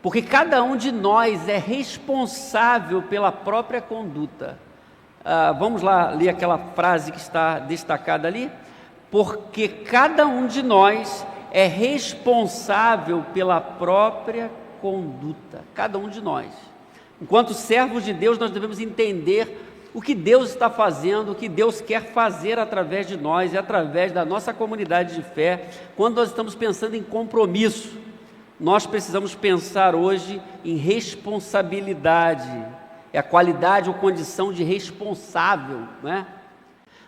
porque cada um de nós é responsável pela própria conduta. Vamos lá ler aquela frase que está destacada ali? Porque cada um de nós é responsável pela própria conduta, cada um de nós. Enquanto servos de Deus, nós devemos entender o que Deus está fazendo, o que Deus quer fazer através de nós e através da nossa comunidade de fé. Quando nós estamos pensando em compromisso, nós precisamos pensar hoje em responsabilidade, é a qualidade ou condição de responsável, né?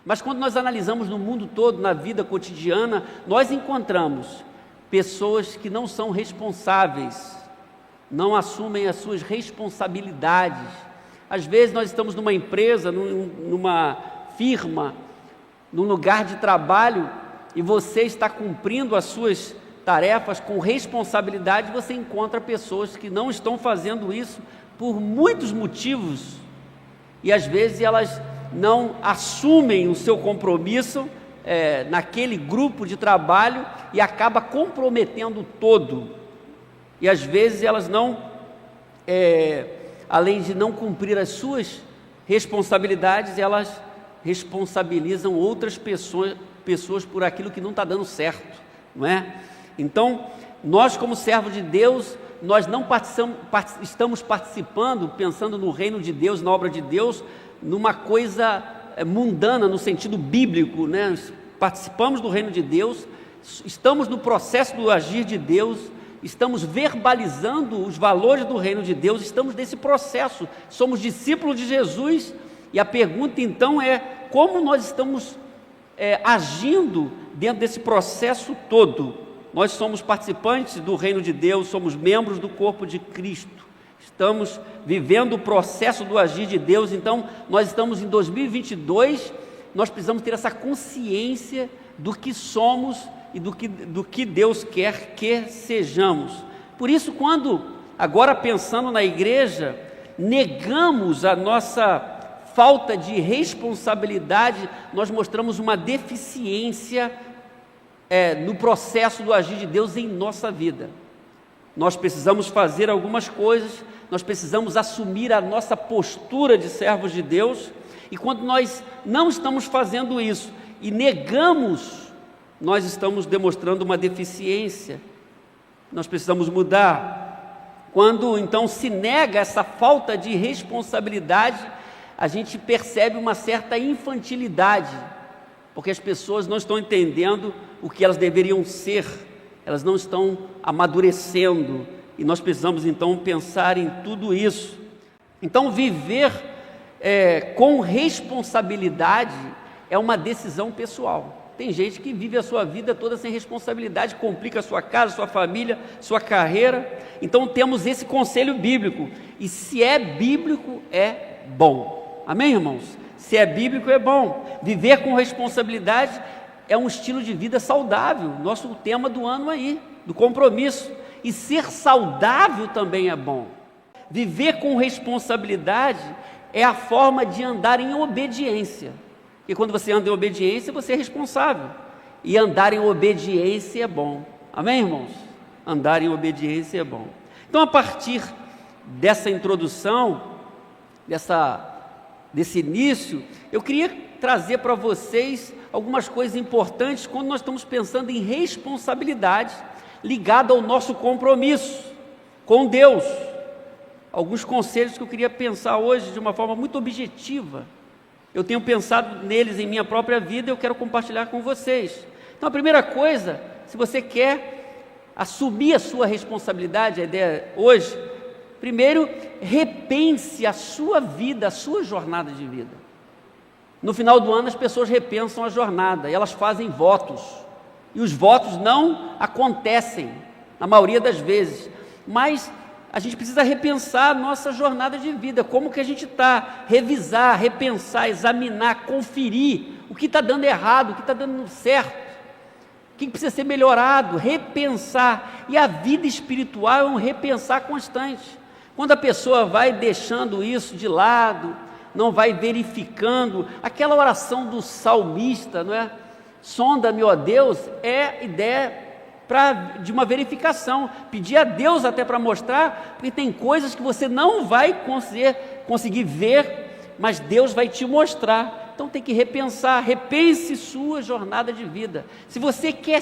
Mas quando nós analisamos no mundo todo, na vida cotidiana, nós encontramos pessoas que não são responsáveis, não assumem as suas responsabilidades. Às vezes nós estamos numa empresa, numa firma, num lugar de trabalho, e você está cumprindo as suas tarefas com responsabilidade, você encontra pessoas que não estão fazendo isso por muitos motivos, e às vezes elas não assumem o seu compromisso naquele grupo de trabalho e acaba comprometendo todo. E às vezes elas não, além de não cumprir as suas responsabilidades, elas responsabilizam outras pessoas por aquilo que não está dando certo, não é? Então, nós como servos de Deus, nós não estamos participando, pensando no reino de Deus, na obra de Deus, numa coisa mundana, no sentido bíblico, né? Participamos do reino de Deus, estamos no processo do agir de Deus, estamos verbalizando os valores do reino de Deus, estamos nesse processo, somos discípulos de Jesus, e a pergunta então é, como nós estamos agindo dentro desse processo todo? Nós somos participantes do reino de Deus, somos membros do corpo de Cristo, estamos vivendo o processo do agir de Deus. Então nós estamos em 2022, nós precisamos ter essa consciência do que somos e do que Deus quer que sejamos. Por isso, quando, agora pensando na igreja, negamos a nossa falta de responsabilidade, nós mostramos uma deficiência no processo do agir de Deus em nossa vida. Nós precisamos fazer algumas coisas, nós precisamos assumir a nossa postura de servos de Deus, e quando nós não estamos fazendo isso e negamos, nós estamos demonstrando uma deficiência. Nós precisamos mudar. Quando então se nega essa falta de responsabilidade, a gente percebe uma certa infantilidade, porque as pessoas não estão entendendo o que elas deveriam ser, elas não estão amadurecendo, e nós precisamos então pensar em tudo isso. Então viver com responsabilidade é uma decisão pessoal. Tem gente que vive a sua vida toda sem responsabilidade, complica a sua casa, sua família, sua carreira. Então temos esse conselho bíblico, e se é bíblico, é bom. Amém, irmãos? Se é bíblico, é bom. Viver com responsabilidade é um estilo de vida saudável, nosso tema do ano aí, do compromisso. E ser saudável também é bom. Viver com responsabilidade é a forma de andar em obediência. Porque quando você anda em obediência, você é responsável. E andar em obediência é bom. Amém, irmãos? Andar em obediência é bom. Então, a partir dessa introdução, desse início, eu queria trazer para vocês algumas coisas importantes quando nós estamos pensando em responsabilidade ligada ao nosso compromisso com Deus. Alguns conselhos que eu queria pensar hoje de uma forma muito objetiva. Eu tenho pensado neles em minha própria vida e eu quero compartilhar com vocês. Então, a primeira coisa, se você quer assumir a sua responsabilidade, a ideia hoje, primeiro, repense a sua vida, a sua jornada de vida. No final do ano, as pessoas repensam a jornada e elas fazem votos. E os votos não acontecem, na maioria das vezes. Mas a gente precisa repensar a nossa jornada de vida, como que a gente está, revisar, repensar, examinar, conferir o que está dando errado, o que está dando certo, o que precisa ser melhorado, repensar. E a vida espiritual é um repensar constante. Quando a pessoa vai deixando isso de lado, não vai verificando, aquela oração do salmista, não é? Sonda-me, ó Deus, é ideia de uma verificação, pedir a Deus até para mostrar, porque tem coisas que você não vai conseguir ver, mas Deus vai te mostrar. Então tem que repensar, repense sua jornada de vida. Se você quer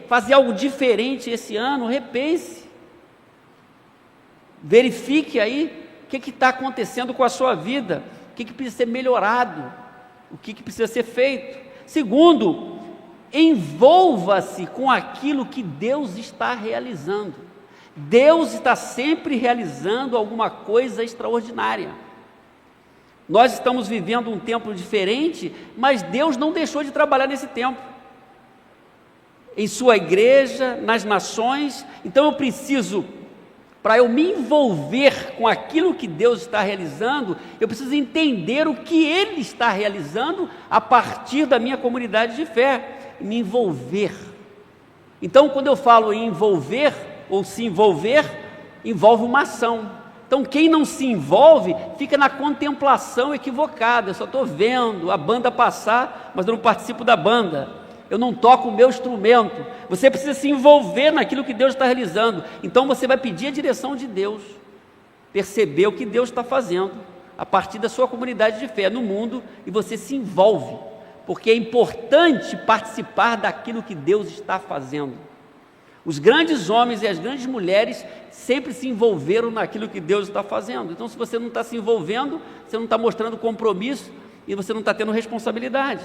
fazer algo diferente esse ano, repense. Verifique aí o que está acontecendo com a sua vida, o que precisa ser melhorado, o que precisa ser feito. Segundo, envolva-se com aquilo que Deus está realizando. Deus está sempre realizando alguma coisa extraordinária. Nós estamos vivendo um tempo diferente, mas Deus não deixou de trabalhar nesse tempo. Em sua igreja, nas nações. Então eu preciso, para eu me envolver com aquilo que Deus está realizando, eu preciso entender o que Ele está realizando a partir da minha comunidade de fé, me envolver. Então, quando eu falo em envolver, ou se envolver, envolve uma ação. Então, quem não se envolve, fica na contemplação equivocada. Eu só estou vendo a banda passar, mas eu não participo da banda. Eu não toco o meu instrumento. Você precisa se envolver naquilo que Deus está realizando. Então você vai pedir a direção de Deus, perceber o que Deus está fazendo a partir da sua comunidade de fé no mundo, e você se envolve, porque é importante participar daquilo que Deus está fazendo. Os grandes homens e as grandes mulheres sempre se envolveram naquilo que Deus está fazendo. Então, se você não está se envolvendo, você não está mostrando compromisso e você não está tendo responsabilidade.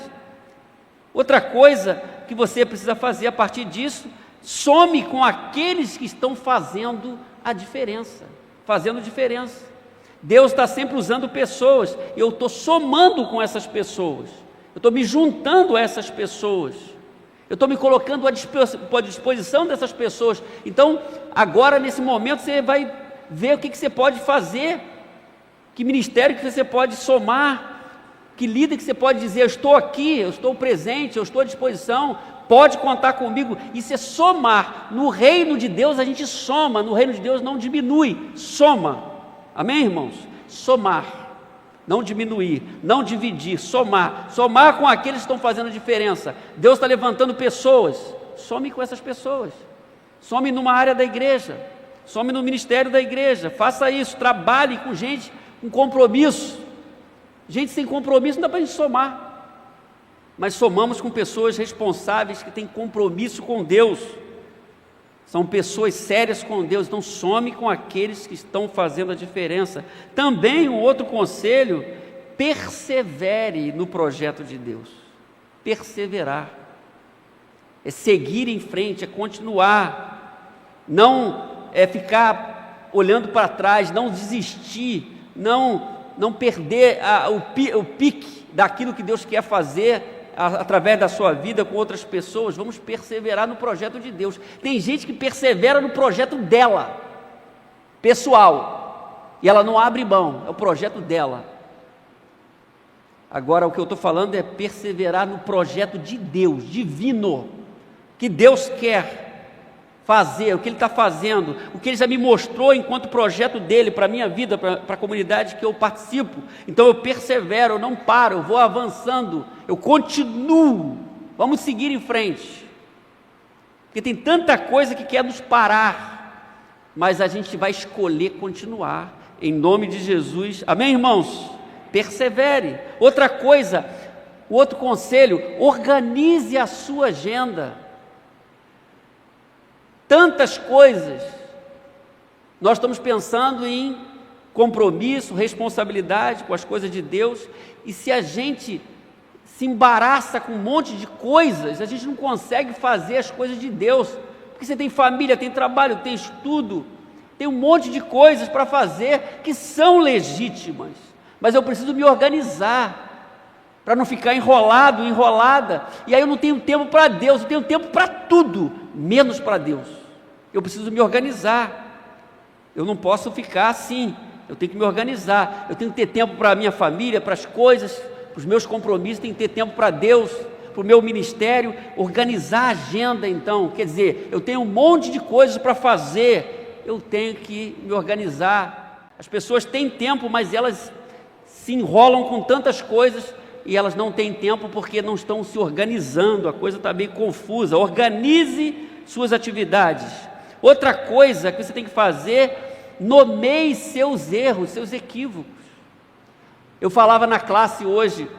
Outra coisa que você precisa fazer a partir disso, some com aqueles que estão fazendo a diferença, Deus está sempre usando pessoas, e eu estou somando com essas pessoas, eu estou me juntando a essas pessoas, eu estou me colocando à disposição dessas pessoas. Então, agora nesse momento você vai ver o que você pode fazer, que ministério que você pode somar, que líder que você pode dizer: eu estou aqui, eu estou presente, eu estou à disposição, pode contar comigo. Isso é somar. No reino de Deus a gente soma, no reino de Deus não diminui, soma. Amém, irmãos? Somar, não diminuir, não dividir, somar com aqueles que estão fazendo a diferença. Deus está levantando pessoas, some com essas pessoas, some numa área da igreja, some no ministério da igreja, faça isso, trabalhe com gente com compromisso. Gente sem compromisso não dá para a gente somar, mas somamos com pessoas responsáveis que têm compromisso com Deus, são pessoas sérias com Deus. Então some com aqueles que estão fazendo a diferença. Também um outro conselho: persevere no projeto de Deus. Perseverar é seguir em frente, é continuar, não é ficar olhando para trás, não desistir, não perder o pique daquilo que Deus quer fazer através da sua vida com outras pessoas. Vamos perseverar no projeto de Deus. Tem gente que persevera no projeto dela, pessoal, e ela não abre mão, é o projeto dela. Agora, o que eu estou falando é perseverar no projeto de Deus, divino, que Deus quer fazer, o que Ele está fazendo, o que Ele já me mostrou enquanto projeto dEle para a minha vida, para a comunidade que eu participo. Então eu persevero, eu não paro, eu vou avançando, eu continuo. Vamos seguir em frente, porque tem tanta coisa que quer nos parar, mas a gente vai escolher continuar, em nome de Jesus. Amém, irmãos? Persevere. Outra coisa, o outro conselho: organize a sua agenda. Tantas coisas, nós estamos pensando em compromisso, responsabilidade com as coisas de Deus, e se a gente se embaraça com um monte de coisas, a gente não consegue fazer as coisas de Deus, porque você tem família, tem trabalho, tem estudo, tem um monte de coisas para fazer que são legítimas, mas eu preciso me organizar, para não ficar enrolada, e aí eu não tenho tempo para Deus, eu tenho tempo para tudo, menos para Deus. Eu preciso me organizar, eu não posso ficar assim, eu tenho que me organizar, eu tenho que ter tempo para a minha família, para as coisas, para os meus compromissos, tenho que ter tempo para Deus, para o meu ministério, organizar a agenda. Então, quer dizer, eu tenho um monte de coisas para fazer, eu tenho que me organizar. As pessoas têm tempo, mas elas se enrolam com tantas coisas, e elas não têm tempo porque não estão se organizando, a coisa está bem confusa. Organize suas atividades. Outra coisa que você tem que fazer, nomeie seus erros, seus equívocos. Eu falava na classe hoje,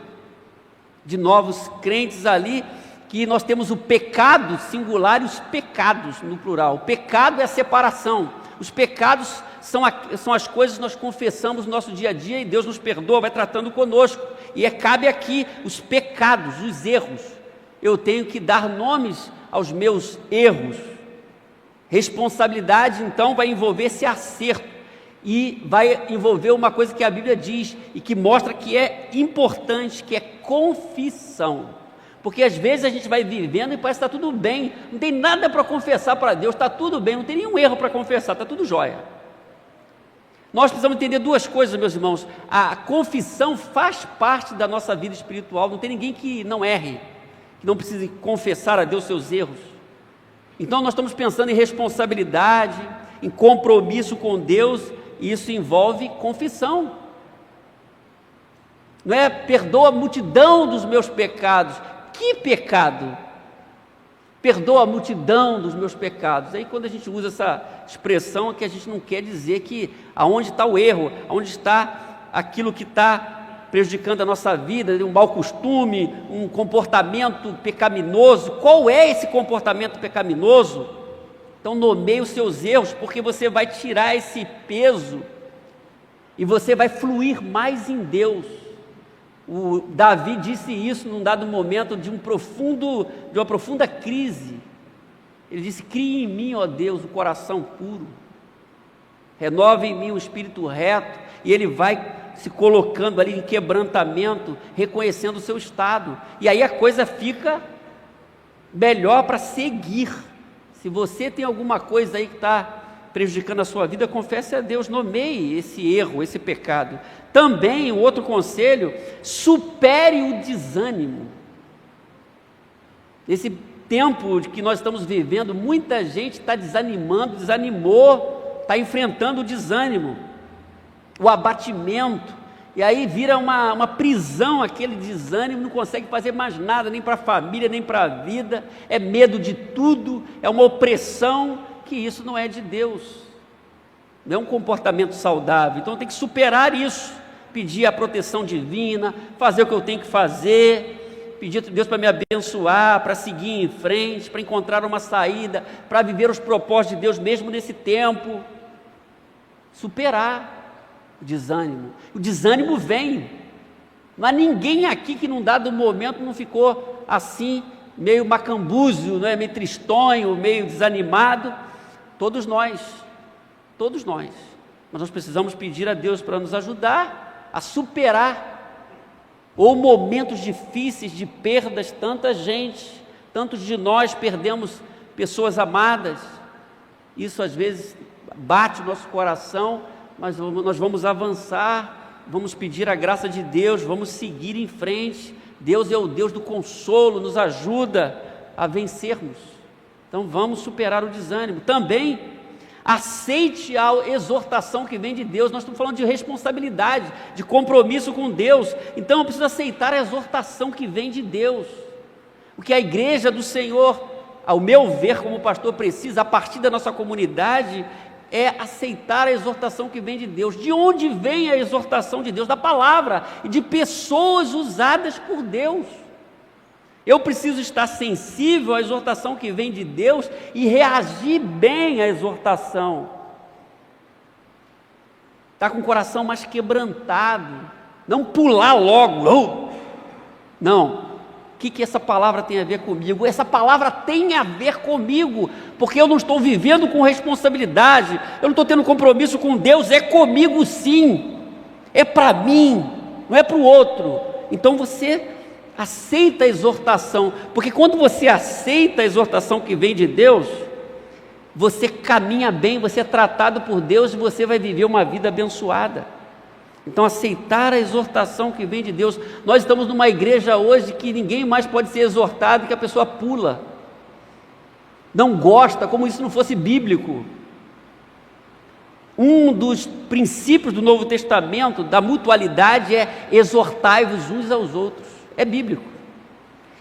de novos crentes ali, que nós temos o pecado singular e os pecados no plural. O pecado é a separação. Os pecados são as coisas que nós confessamos no nosso dia a dia e Deus nos perdoa, vai tratando conosco. E cabe aqui os pecados, os erros. Eu tenho que dar nomes aos meus erros. Responsabilidade, então, vai envolver esse acerto. E vai envolver uma coisa que a Bíblia diz e que mostra que é importante, que é confissão. Porque às vezes a gente vai vivendo e parece que está tudo bem, não tem nada para confessar para Deus, está tudo bem, não tem nenhum erro para confessar, está tudo jóia. Nós precisamos entender duas coisas, meus irmãos. A confissão faz parte da nossa vida espiritual, não tem ninguém que não erre, que não precise confessar a Deus seus erros. Então nós estamos pensando em responsabilidade, em compromisso com Deus, e isso envolve confissão. Não é perdoa a multidão dos meus pecados. Que pecado? Perdoa a multidão dos meus pecados. Aí quando a gente usa essa expressão, é que a gente não quer dizer que aonde está o erro, aonde está aquilo que está prejudicando a nossa vida, um mau costume, um comportamento pecaminoso. Qual é esse comportamento pecaminoso? Então nomeie os seus erros, porque você vai tirar esse peso e você vai fluir mais em Deus. O Davi disse isso num dado momento de uma profunda crise. Ele disse: crie em mim, ó Deus, um coração puro, renova em mim um espírito reto. E ele vai se colocando ali em quebrantamento, reconhecendo o seu estado, e aí a coisa fica melhor para seguir. Se você tem alguma coisa aí que está prejudicando a sua vida, confesse a Deus, nomeie esse erro, esse pecado. Também, o outro conselho, supere o desânimo. Nesse tempo que nós estamos vivendo, muita gente está desanimou, está enfrentando o desânimo, o abatimento, e aí vira uma prisão aquele desânimo, não consegue fazer mais nada, nem para a família, nem para a vida, é medo de tudo, é uma opressão, que isso não é de Deus, não é um comportamento saudável. Então tem que superar isso, pedir a proteção divina, fazer o que eu tenho que fazer, pedir a Deus para me abençoar, para seguir em frente, para encontrar uma saída, para viver os propósitos de Deus mesmo nesse tempo, superar o desânimo. O desânimo vem, não há ninguém aqui que num dado momento não ficou assim, meio macambúzio, não é? Meio tristonho, meio desanimado. Todos nós, mas nós precisamos pedir a Deus para nos ajudar a superar, ou momentos difíceis de perdas. Tantos de nós perdemos pessoas amadas, isso às vezes bate o nosso coração, mas nós vamos avançar, vamos pedir a graça de Deus, vamos seguir em frente. Deus é o Deus do consolo, nos ajuda a vencermos. Então vamos superar o desânimo. Também aceite a exortação que vem de Deus. Nós estamos falando de responsabilidade, de compromisso com Deus. Então eu preciso aceitar a exortação que vem de Deus. O que a igreja do Senhor, ao meu ver como pastor, precisa, a partir da nossa comunidade, é aceitar a exortação que vem de Deus. De onde vem a exortação de Deus? Da palavra e de pessoas usadas por Deus. Eu preciso estar sensível à exortação que vem de Deus e reagir bem à exortação. Está com o coração mais quebrantado, não pular logo. Não. O que essa palavra tem a ver comigo? Essa palavra tem a ver comigo, porque eu não estou vivendo com responsabilidade, eu não estou tendo compromisso com Deus, é comigo sim, é para mim, não é para o outro. Então você aceita a exortação, porque quando você aceita a exortação que vem de Deus, você caminha bem, você é tratado por Deus e você vai viver uma vida abençoada. Então aceitar a exortação que vem de Deus. Nós estamos numa igreja hoje que ninguém mais pode ser exortado, que a pessoa pula, não gosta, como se isso não fosse bíblico. Um dos princípios do Novo Testamento, da mutualidade, é exortai-vos uns aos outros. É bíblico.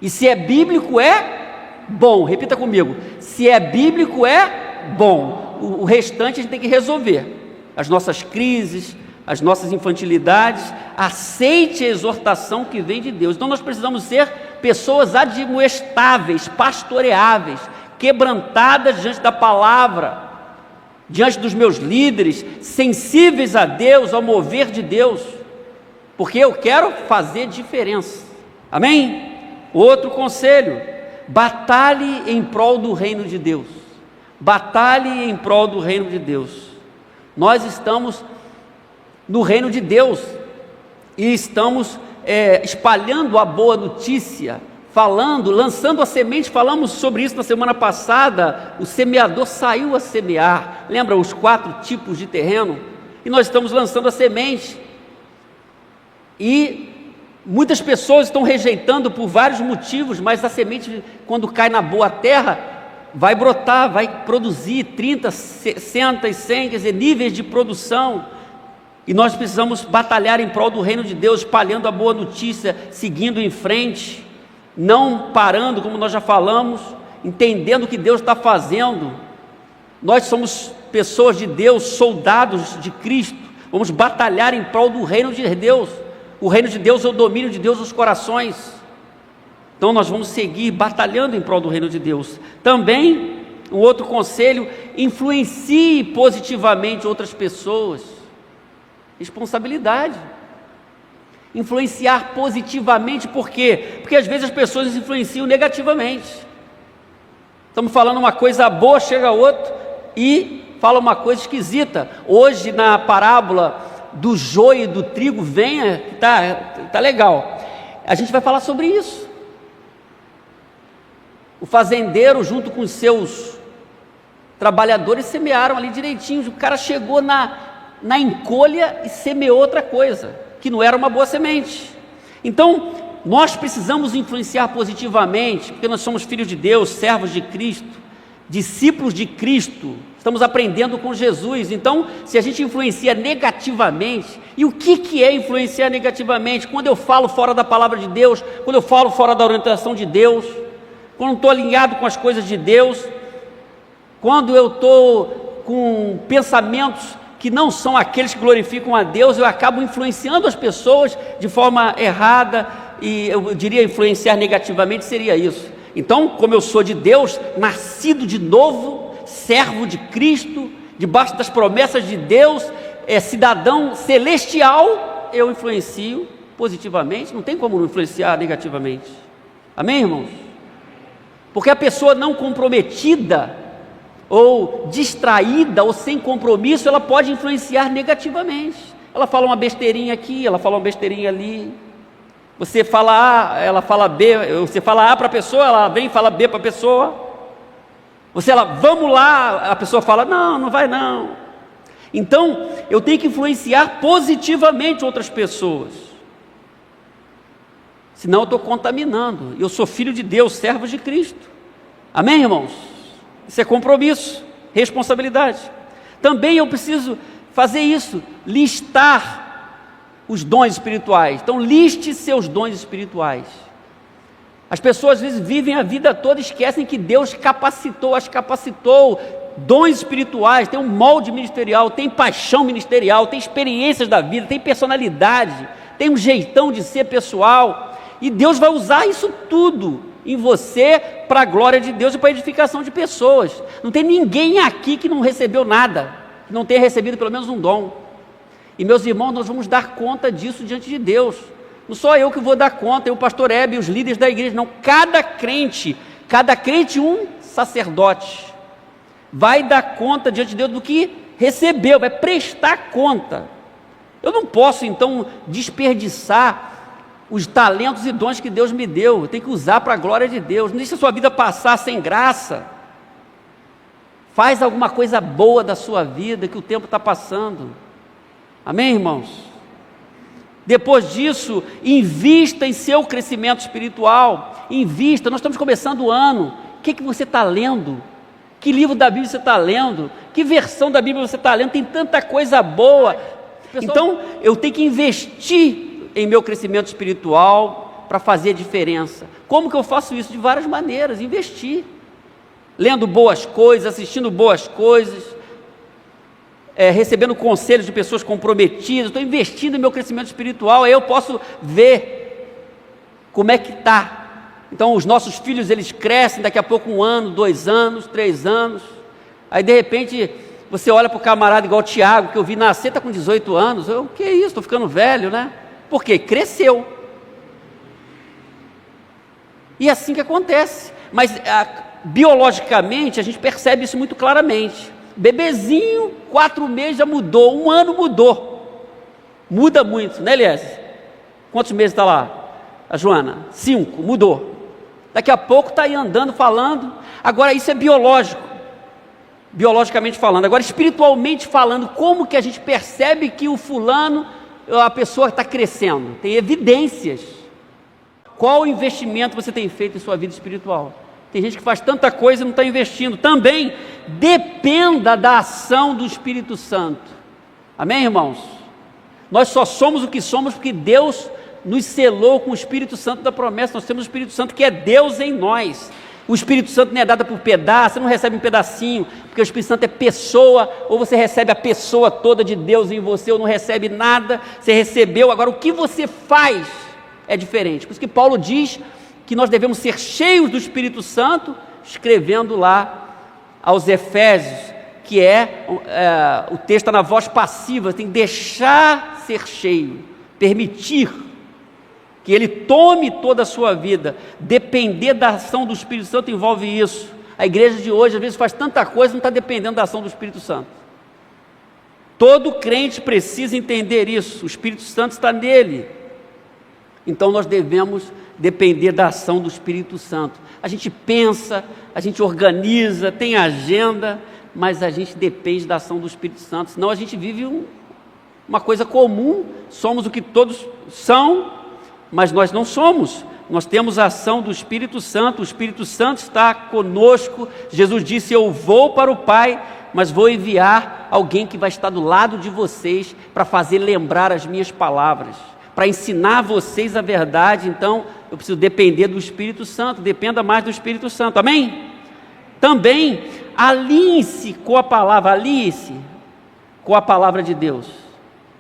E se é bíblico, é bom. Repita comigo: se é bíblico, é bom. O restante a gente tem que resolver. As nossas crises, as nossas infantilidades. Aceite a exortação que vem de Deus. Então nós precisamos ser pessoas admoestáveis, pastoreáveis, quebrantadas diante da palavra, diante dos meus líderes, sensíveis a Deus, ao mover de Deus, porque eu quero fazer diferença. Amém? Outro conselho: batalhe em prol do reino de Deus. Batalhe em prol do reino de Deus. Nós estamos no reino de Deus e estamos espalhando a boa notícia, falando, lançando a semente. Falamos sobre isso na semana passada. O semeador saiu a semear. Lembra os 4 tipos de terreno? E nós estamos lançando a semente. E muitas pessoas estão rejeitando por vários motivos, mas a semente, quando cai na boa terra, vai brotar, vai produzir 30, 60 e 100, quer dizer, níveis de produção. E nós precisamos batalhar em prol do reino de Deus, espalhando a boa notícia, seguindo em frente, não parando, como nós já falamos, entendendo o que Deus está fazendo. Nós somos pessoas de Deus, soldados de Cristo. Vamos batalhar em prol do reino de Deus. O reino de Deus é o domínio de Deus nos corações. Então nós vamos seguir batalhando em prol do reino de Deus. Também, um outro conselho: influencie positivamente outras pessoas. Responsabilidade. Influenciar positivamente, por quê? Porque às vezes as pessoas influenciam negativamente. Estamos falando uma coisa boa, chega outro e fala uma coisa esquisita. Hoje, na parábola do joio e do trigo, venha, tá legal. A gente vai falar sobre isso. O fazendeiro, junto com os seus trabalhadores, semearam ali direitinho. O cara chegou na encolha e semeou outra coisa, que não era uma boa semente. Então, nós precisamos influenciar positivamente, porque nós somos filhos de Deus, servos de Cristo, discípulos de Cristo. Estamos aprendendo com Jesus. Então, se a gente influencia negativamente, e o que é influenciar negativamente? Quando eu falo fora da palavra de Deus, quando eu falo fora da orientação de Deus, quando eu estou alinhado com as coisas de Deus, quando eu estou com pensamentos que não são aqueles que glorificam a Deus, eu acabo influenciando as pessoas de forma errada, e eu diria influenciar negativamente seria isso. Então, como eu sou de Deus, nascido de novo, servo de Cristo, debaixo das promessas de Deus, cidadão celestial, eu influencio positivamente. Não tem como não influenciar negativamente. Amém, irmãos? Porque a pessoa não comprometida, ou distraída, ou sem compromisso, ela pode influenciar negativamente. Ela fala uma besteirinha aqui, ela fala uma besteirinha ali. Você fala A, ela fala B. Você fala A para a pessoa, ela vem e fala B para a pessoa. Você fala, vamos lá, a pessoa fala, não, não vai não. Então, eu tenho que influenciar positivamente outras pessoas. Senão eu estou contaminando. Eu sou filho de Deus, servo de Cristo. Amém, irmãos? Isso é compromisso, responsabilidade. Também eu preciso fazer isso, listar os dons espirituais. Então, liste seus dons espirituais. As pessoas às vezes vivem a vida toda e esquecem que Deus as capacitou, dons espirituais, tem um molde ministerial, tem paixão ministerial, tem experiências da vida, tem personalidade, tem um jeitão de ser pessoal. E Deus vai usar isso tudo em você para a glória de Deus e para a edificação de pessoas. Não tem ninguém aqui que não recebeu nada, que não tenha recebido pelo menos um dom. E meus irmãos, nós vamos dar conta disso diante de Deus. Não sou eu que vou dar conta, é o pastor Hebe e os líderes da igreja, não. Cada crente um sacerdote, vai dar conta diante de Deus do que recebeu, vai prestar conta. Eu não posso então desperdiçar os talentos e dons que Deus me deu. Eu tenho que usar para a glória de Deus. Não deixe a sua vida passar sem graça. Faz alguma coisa boa da sua vida, que o tempo está passando. Amém, irmãos? Depois disso, invista em seu crescimento espiritual. Invista. Nós estamos começando o ano. O que você está lendo? Que livro da Bíblia você está lendo? Que versão da Bíblia você está lendo? Tem tanta coisa boa. Então, eu tenho que investir em meu crescimento espiritual, para fazer a diferença. Como que eu faço isso? De várias maneiras, investir. Lendo boas coisas, assistindo boas coisas, recebendo conselhos de pessoas comprometidas, estou investindo em meu crescimento espiritual, aí eu posso ver como é que está. Então os nossos filhos, eles crescem, daqui a pouco 1 ano, 2 anos, 3 anos, aí de repente você olha para o camarada igual o Tiago, que eu vi nascer, está com 18 anos, o que é isso, estou ficando velho, né? Por quê? Cresceu. E é assim que acontece, mas biologicamente a gente percebe isso muito claramente. Bebezinho, 4 meses já mudou, 1 ano mudou, muda muito, né, Elias? Quantos meses está lá? A Joana? 5, mudou. Daqui a pouco está aí andando, falando. Agora isso é biológico, biologicamente falando. Agora espiritualmente falando, como que a gente percebe que o fulano, a pessoa está crescendo? Tem evidências. Qual investimento você tem feito em sua vida espiritual? Tem gente que faz tanta coisa e não está investindo. Também dependa da ação do Espírito Santo. Amém, irmãos? Nós só somos o que somos porque Deus nos selou com o Espírito Santo da promessa. Nós temos o Espírito Santo que é Deus em nós. O Espírito Santo não é dado por pedaço, você não recebe um pedacinho, porque o Espírito Santo é pessoa, ou você recebe a pessoa toda de Deus em você, ou não recebe nada, você recebeu. Agora o que você faz é diferente. Por isso que Paulo diz que nós devemos ser cheios do Espírito Santo, escrevendo lá aos Efésios, que o texto está na voz passiva, tem que deixar ser cheio, permitir que ele tome toda a sua vida. Depender da ação do Espírito Santo envolve isso. A igreja de hoje às vezes faz tanta coisa, não está dependendo da ação do Espírito Santo. Todo crente precisa entender isso, o Espírito Santo está nele. Então nós devemos depender da ação do Espírito Santo. A gente pensa, a gente organiza, tem agenda, mas a gente depende da ação do Espírito Santo, senão a gente vive uma coisa comum, somos o que todos são, mas nós não somos. Nós temos a ação do Espírito Santo, o Espírito Santo está conosco. Jesus disse: eu vou para o Pai, mas vou enviar alguém que vai estar do lado de vocês, para fazer lembrar as minhas palavras, para ensinar vocês a verdade. Então eu preciso depender do Espírito Santo, dependa mais do Espírito Santo, amém? Também alinhe-se com a palavra, alinhe-se com a palavra de Deus,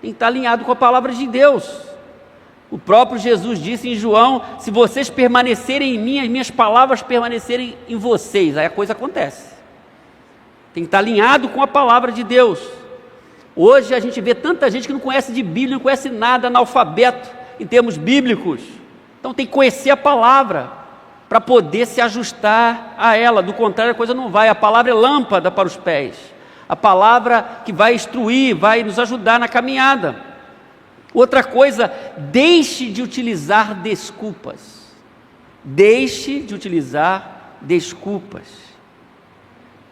tem que estar alinhado com a palavra de Deus. O próprio Jesus disse em João: se vocês permanecerem em mim, as minhas palavras permanecerem em vocês, aí a coisa acontece. Tem que estar alinhado com a palavra de Deus. Hoje a gente vê tanta gente que não conhece de Bíblia, não conhece nada, analfabeto em termos bíblicos. Então tem que conhecer a palavra para poder se ajustar a ela, do contrário a coisa não vai. A palavra é lâmpada para os pés, a palavra que vai instruir, vai nos ajudar na caminhada. Outra coisa, deixe de utilizar desculpas. Deixe de utilizar desculpas.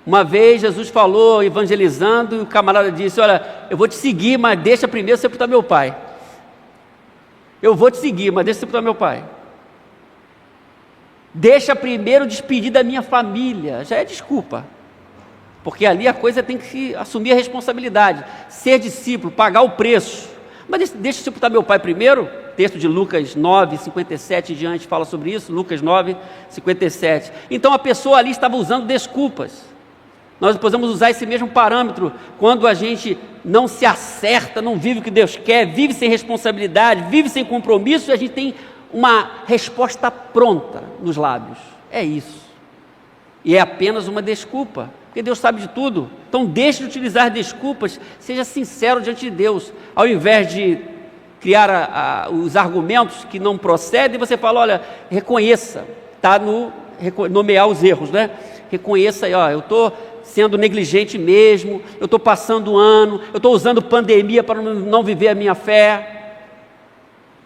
Uma vez Jesus falou, evangelizando, e o camarada disse: olha, eu vou te seguir, mas deixa primeiro sepultar meu pai. Eu vou te seguir, mas deixa sepultar meu pai. Deixa primeiro despedir da minha família. Já é desculpa, porque ali a coisa tem que assumir a responsabilidade, ser discípulo, pagar o preço. Mas deixa eu sepultar meu pai primeiro. Texto de Lucas 9, 57 em diante fala sobre isso. Lucas 9, 57. Então a pessoa ali estava usando desculpas. Nós podemos usar esse mesmo parâmetro quando a gente não se acerta, não vive o que Deus quer, vive sem responsabilidade, vive sem compromisso, e a gente tem uma resposta pronta nos lábios. É isso. E é apenas uma desculpa, porque Deus sabe de tudo. Então deixe de utilizar desculpas, seja sincero diante de Deus. Ao invés de criar os argumentos que não procedem, você fala: olha, reconheça, está no nomear os erros, né? Reconheça aí, ó, eu estou sendo negligente mesmo, eu estou passando um ano, eu estou usando pandemia para não viver a minha fé,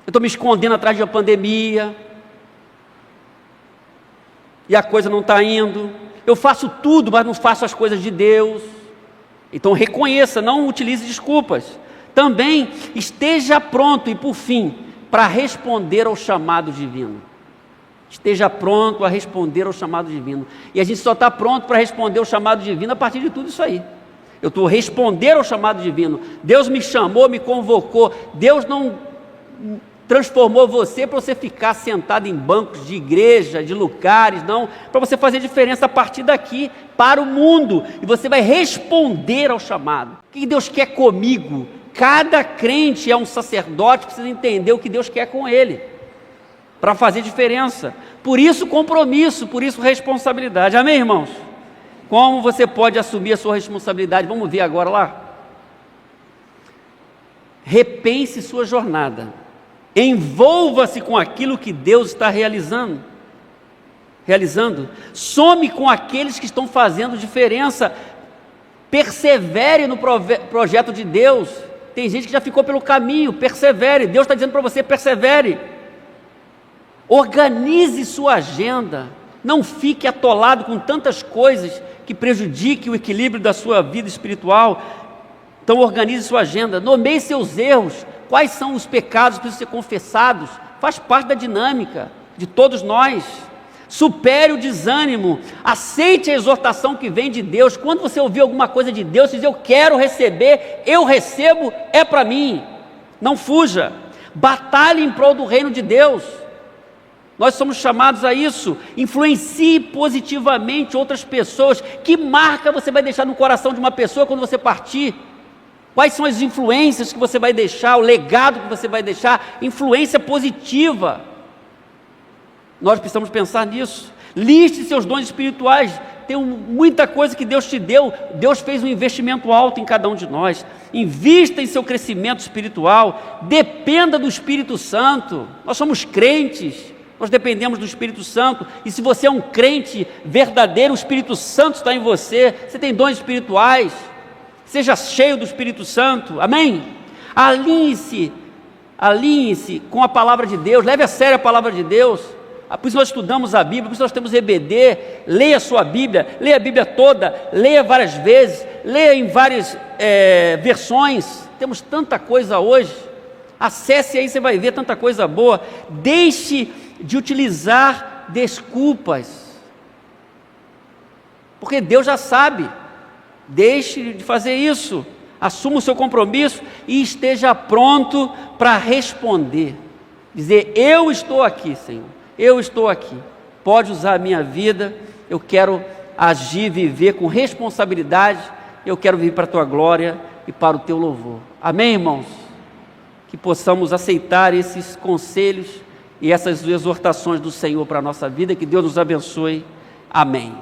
eu estou me escondendo atrás de uma pandemia, e a coisa não está indo, eu faço tudo, mas não faço as coisas de Deus. Então reconheça, não utilize desculpas. Também esteja pronto, e por fim, para responder ao chamado divino. Esteja pronto a responder ao chamado divino. E a gente só está pronto para responder ao chamado divino a partir de tudo isso aí. Eu estou responder ao chamado divino. Deus me chamou, me convocou. Deus não transformou você para você ficar sentado em bancos de igreja, de lugares, não, para você fazer diferença a partir daqui para o mundo, e você vai responder ao chamado. O que Deus quer comigo? Cada crente é um sacerdote, precisa entender o que Deus quer com ele, para fazer diferença. Por isso compromisso, por isso responsabilidade. Amém, irmãos? Como você pode assumir a sua responsabilidade? Vamos ver agora lá. Repense sua jornada. Envolva-se com aquilo que Deus está realizando. Some com aqueles que estão fazendo diferença. Persevere no projeto de Deus. Tem gente que já ficou pelo caminho. Persevere. Deus está dizendo para você: persevere. Organize sua agenda. Não fique atolado com tantas coisas que prejudiquem o equilíbrio da sua vida espiritual. Então organize sua agenda. Nomeie seus erros. Quais são os pecados que precisam ser confessados? Faz parte da dinâmica de todos nós. Supere o desânimo. Aceite a exortação que vem de Deus. Quando você ouvir alguma coisa de Deus, você diz: eu quero receber, eu recebo, é para mim. Não fuja. Batalhe em prol do reino de Deus. Nós somos chamados a isso. Influencie positivamente outras pessoas. Que marca você vai deixar no coração de uma pessoa quando você partir? Quais são as influências que você vai deixar, o legado que você vai deixar? Influência positiva. Nós precisamos pensar nisso. Liste seus dons espirituais. Tem muita coisa que Deus te deu. Deus fez um investimento alto em cada um de nós. Invista em seu crescimento espiritual. Dependa do Espírito Santo. Nós somos crentes. Nós dependemos do Espírito Santo. E se você é um crente verdadeiro, o Espírito Santo está em você. Você tem dons espirituais. Seja cheio do Espírito Santo, amém? Alinhe-se com a palavra de Deus, leve a sério a palavra de Deus. Por isso nós estudamos a Bíblia, por isso nós temos EBD. Leia a sua Bíblia, leia a Bíblia toda, leia várias vezes, leia em várias versões. Temos tanta coisa hoje. Acesse aí, você vai ver tanta coisa boa. Deixe de utilizar desculpas, porque Deus já sabe. Deixe de fazer isso. Assuma o seu compromisso e esteja pronto para responder. Dizer: eu estou aqui, Senhor, eu estou aqui, pode usar a minha vida, eu quero agir, viver com responsabilidade, eu quero viver para a tua glória e para o teu louvor. Amém, irmãos? Que possamos aceitar esses conselhos e essas exortações do Senhor para a nossa vida. Que Deus nos abençoe. Amém.